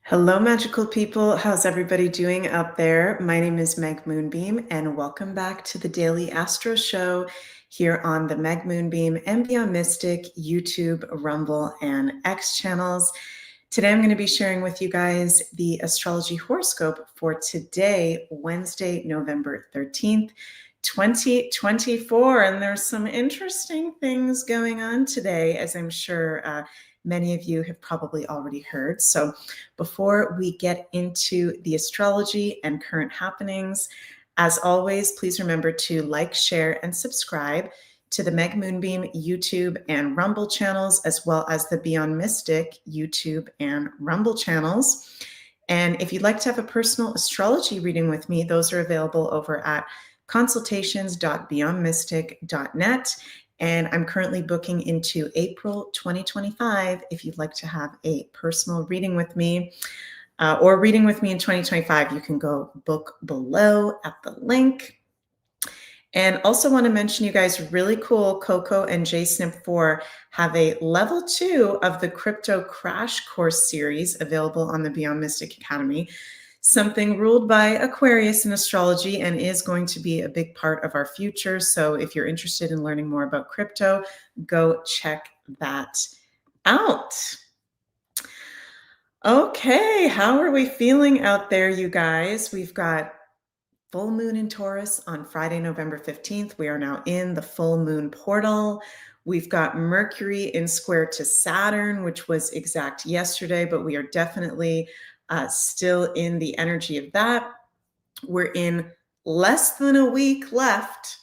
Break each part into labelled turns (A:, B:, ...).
A: Hello, magical people. How's everybody doing out there? My name is Meg Moonbeam, and welcome back to the Daily Astro Show here on the Meg Moonbeam and Beyond Mystic YouTube, Rumble, and X channels. Today, I'm going to be sharing with you guys the astrology horoscope for today, Wednesday, November 13th, 2024. And there's some interesting things going on today, as I'm sure many of you have probably already heard. So before we get into the astrology and current happenings, as always, please remember to like, share, and subscribe to the Meg Moonbeam YouTube and Rumble channels, as well as the Beyond Mystic YouTube and Rumble channels. And if you'd like to have a personal astrology reading with me, those are available over at consultations.beyondmystic.net. And I'm currently booking into April 2025 if you'd like to have a personal reading with me or reading with me in 2025. You can go book below at the link. And also want to mention you guys, really cool, Coco and JSnip4 have a level 2 of the Crypto Crash Course series available on the Beyond Mystic Academy. Something ruled by Aquarius in astrology and is going to be a big part of our future. So if you're interested in learning more about crypto, go check that out. Okay, how are we feeling out there, you guys? We've got full moon in Taurus on Friday, November 15th. We are now in the full moon portal. We've got Mercury in square to Saturn, which was exact yesterday, but we are definitely still in the energy of that. We're in less than a week left.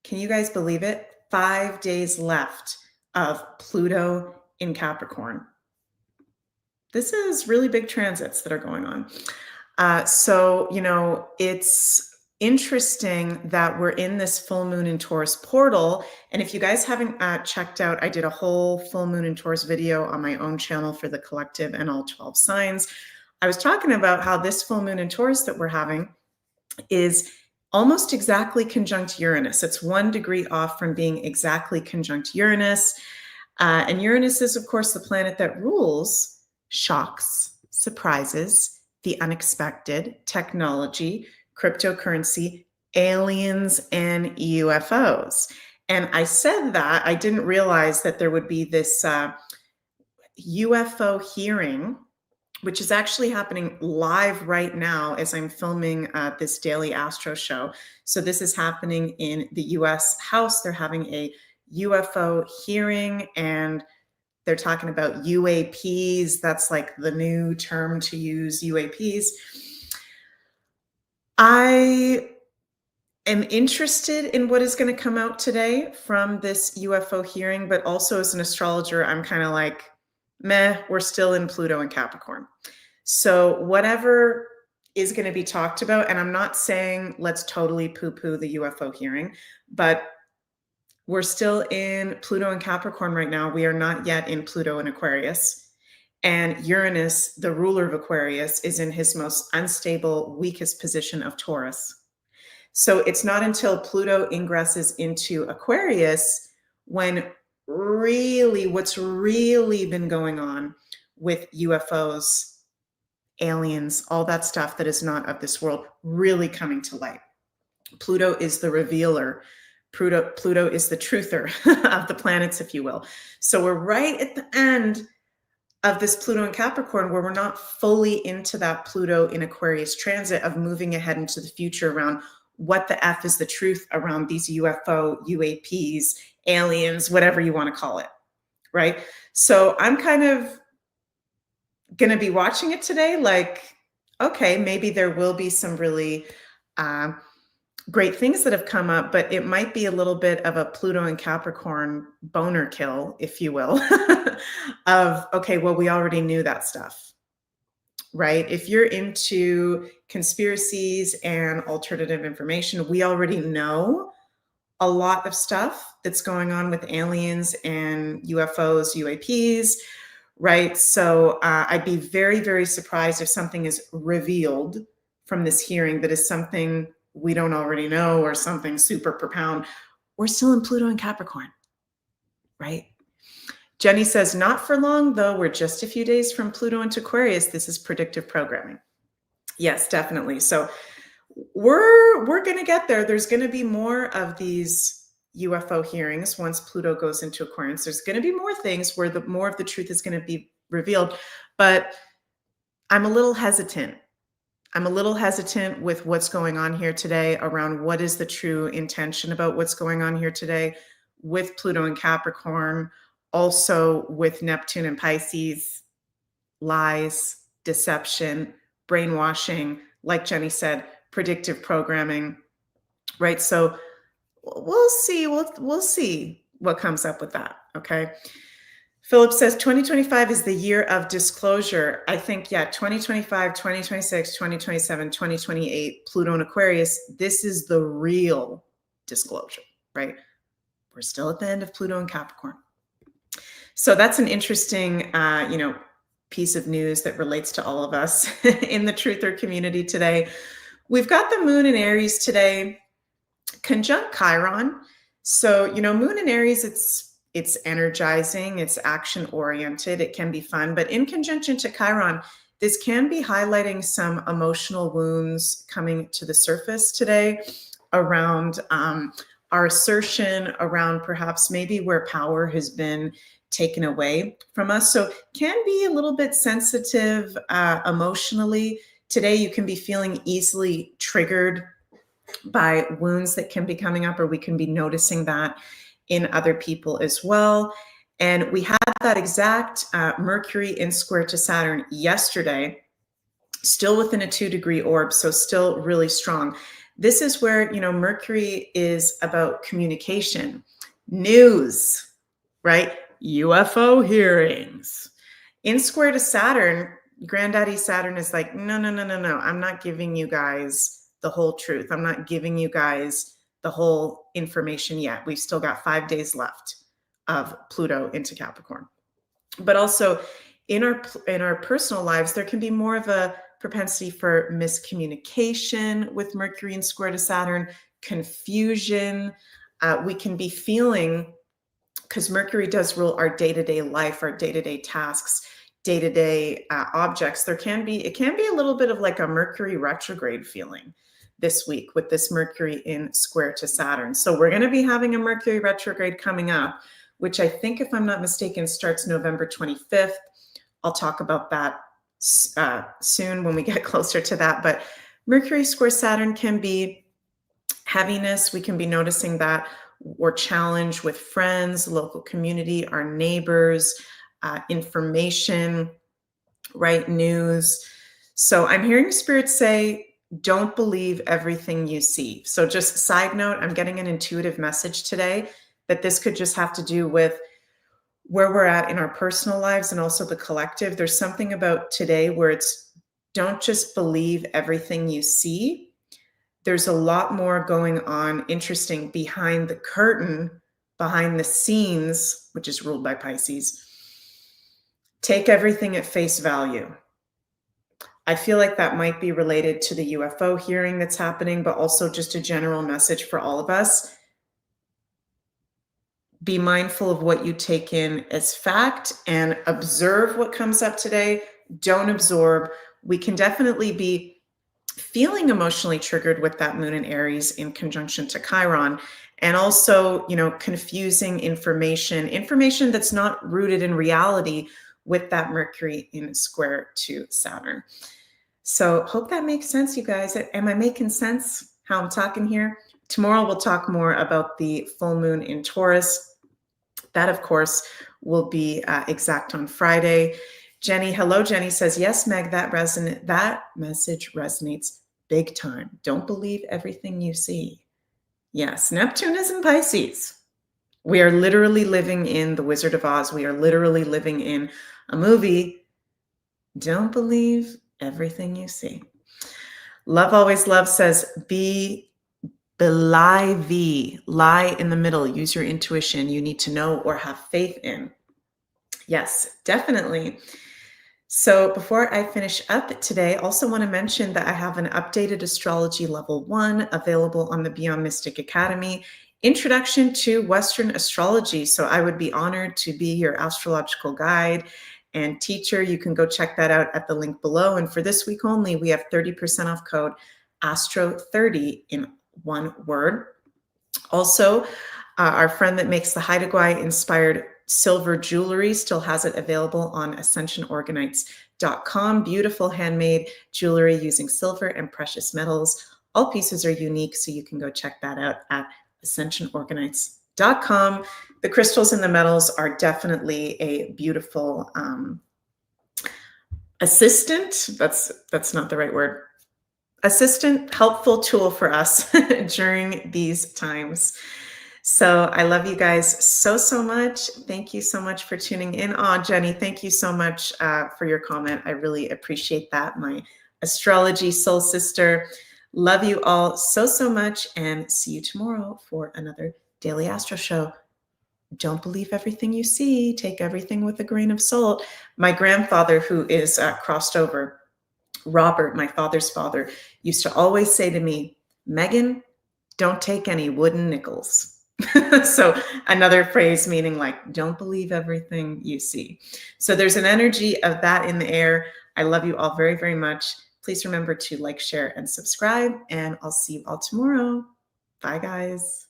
A: Can you guys believe it? 5 days left of Pluto in Capricorn. This is really big transits that are going on. So, it's interesting that we're in this full moon in Taurus portal. And if you guys haven't checked out, I did a whole full moon in Taurus video on my own channel for the collective and all 12 signs. I was talking about how this full moon in Taurus that we're having is almost exactly conjunct Uranus. It's 1 degree off from being exactly conjunct Uranus. And Uranus is, of course, the planet that rules shocks, surprises, the unexpected, technology, cryptocurrency, aliens, and UFOs. And I said that I didn't realize that there would be this UFO hearing, which is actually happening live right now as I'm filming this Daily Astro Show. So this is happening in the US House. They're having a UFO hearing, and they're talking about UAPs. That's like the new term to use, UAPs. I am interested in what is going to come out today from this UFO hearing, but also as an astrologer, I'm kind of like, meh, we're still in Pluto and Capricorn. So whatever is going to be talked about, and I'm not saying let's totally poo-poo the UFO hearing, but we're still in Pluto and Capricorn right now. We are not yet in Pluto and Aquarius. And Uranus, the ruler of Aquarius, is in his most unstable, weakest position of Taurus. So it's not until Pluto ingresses into Aquarius when really what's really been going on with UFOs, aliens, all that stuff that is not of this world really coming to light. Pluto is the revealer. Pluto is the truther of the planets, if you will. So we're right at the end of this Pluto in Capricorn, where we're not fully into that Pluto in Aquarius transit of moving ahead into the future around what the F is the truth around these UFO, UAPs, aliens, whatever you want to call it, right? So I'm kind of going to be watching it today like, okay, maybe there will be some really great things that have come up, but it might be a little bit of a Pluto and Capricorn boner kill, if you will, of, okay, well, we already knew that stuff, right? If you're into conspiracies and alternative information, we already know a lot of stuff that's going on with aliens and UFOs, UAPs, right? So I'd be very, very surprised if something is revealed from this hearing that is something we don't already know or something super profound. We're still in Pluto and Capricorn, right? Jenny says, not for long, though. We're just a few days from Pluto into Aquarius. This is predictive programming. Yes, definitely. So we're going to get there. There's going to be more of these UFO hearings once Pluto goes into Aquarius. There's going to be more things where more of the truth is going to be revealed. But I'm a little hesitant. I'm a little hesitant with what's going on here today around what is the true intention about what's going on here today with Pluto and Capricorn, also with Neptune and Pisces, lies, deception, brainwashing, like Jenny said, predictive programming, right? So we'll see. We'll see what comes up with that, okay? Philip says 2025 is the year of disclosure. I think, yeah, 2025, 2026, 2027, 2028, Pluto and Aquarius, this is the real disclosure, right? We're still at the end of Pluto and Capricorn. So that's an interesting, piece of news that relates to all of us in the truther community today. We've got the moon in Aries today, conjunct Chiron. So, moon in Aries, it's energizing, it's action oriented, it can be fun, but in conjunction to Chiron, this can be highlighting some emotional wounds coming to the surface today around our assertion, around perhaps maybe where power has been taken away from us. So can be a little bit sensitive emotionally. Today, you can be feeling easily triggered by wounds that can be coming up, or we can be noticing that in other people as well. And we had that exact Mercury in square to Saturn yesterday, still within a 2-degree orb, so still really strong. This is where, Mercury is about communication, news, right? UFO hearings. In square to Saturn, Granddaddy Saturn is like, no. I'm not giving you guys the whole truth. I'm not giving you guys the whole information yet. We've still got 5 days left of Pluto into Capricorn. But also in our personal lives, there can be more of a propensity for miscommunication with Mercury in square to Saturn, confusion. We can be feeling, because Mercury does rule our day-to-day life, our day-to-day tasks, day-to-day objects. It can be a little bit of like a Mercury retrograde feeling this week with this Mercury in square to Saturn. So we're going to be having a Mercury retrograde coming up, which I think, if I'm not mistaken, starts November 25th. I'll talk about that soon when we get closer to that. But Mercury square Saturn can be heaviness. We can be noticing that, or challenge with friends, local community, our neighbors, information, right? News. So I'm hearing spirits say, don't believe everything you see. So just side note, I'm getting an intuitive message today that this could just have to do with where we're at in our personal lives and also the collective. There's something about today where it's, don't just believe everything you see. There's a lot more going on, interesting, behind the curtain, behind the scenes, which is ruled by Pisces. Take everything at face value. I feel like that might be related to the UFO hearing that's happening, but also just a general message for all of us. Be mindful of what you take in as fact and observe what comes up today. Don't absorb. We can definitely be feeling emotionally triggered with that moon in Aries in conjunction to Chiron, and also, confusing information that's not rooted in reality with that Mercury in square to Saturn. So hope that makes sense, you guys. Am I making sense how I'm talking here? Tomorrow we'll talk more about the full moon in Taurus. That, of course, will be exact on Friday. Jenny, hello, Jenny says, yes, Meg, that message resonates big time. Don't believe everything you see. Yes, Neptune is in Pisces. We are literally living in The Wizard of Oz. We are literally living in a movie. Don't believe everything you see. Love Always Love says, lie in the middle. Use your intuition. You need to know or have faith in. Yes, definitely. So before I finish up today, I also want to mention that I have an updated Astrology Level 1 available on the Beyond Mystic Academy. Introduction to Western Astrology. So I would be honored to be your astrological guide and teacher. You can go check that out at the link below. And for this week only, we have 30% off code ASTRO30 in one word. Also, our friend that makes the Haida Gwaii inspired silver jewelry still has it available on ascensionorganites.com. Beautiful handmade jewelry using silver and precious metals. All pieces are unique, so you can go check that out at ascensionorganites.com. The crystals and the metals are definitely a beautiful assistant. That's not the right word. Assistant, helpful tool for us during these times. So I love you guys so, so much. Thank you so much for tuning in. Oh, Jenny, thank you so much for your comment. I really appreciate that. My astrology soul sister. Love you all so, so much, and see you tomorrow for another Daily Astro Show. Don't believe everything you see. Take everything with a grain of salt. My grandfather, who is crossed over, Robert, my father's father, used to always say to me, Megan, don't take any wooden nickels. So another phrase meaning like, don't believe everything you see. So there's an energy of that in the air. I love you all very, very much. Please remember to like, share, and subscribe, and I'll see you all tomorrow. Bye, guys.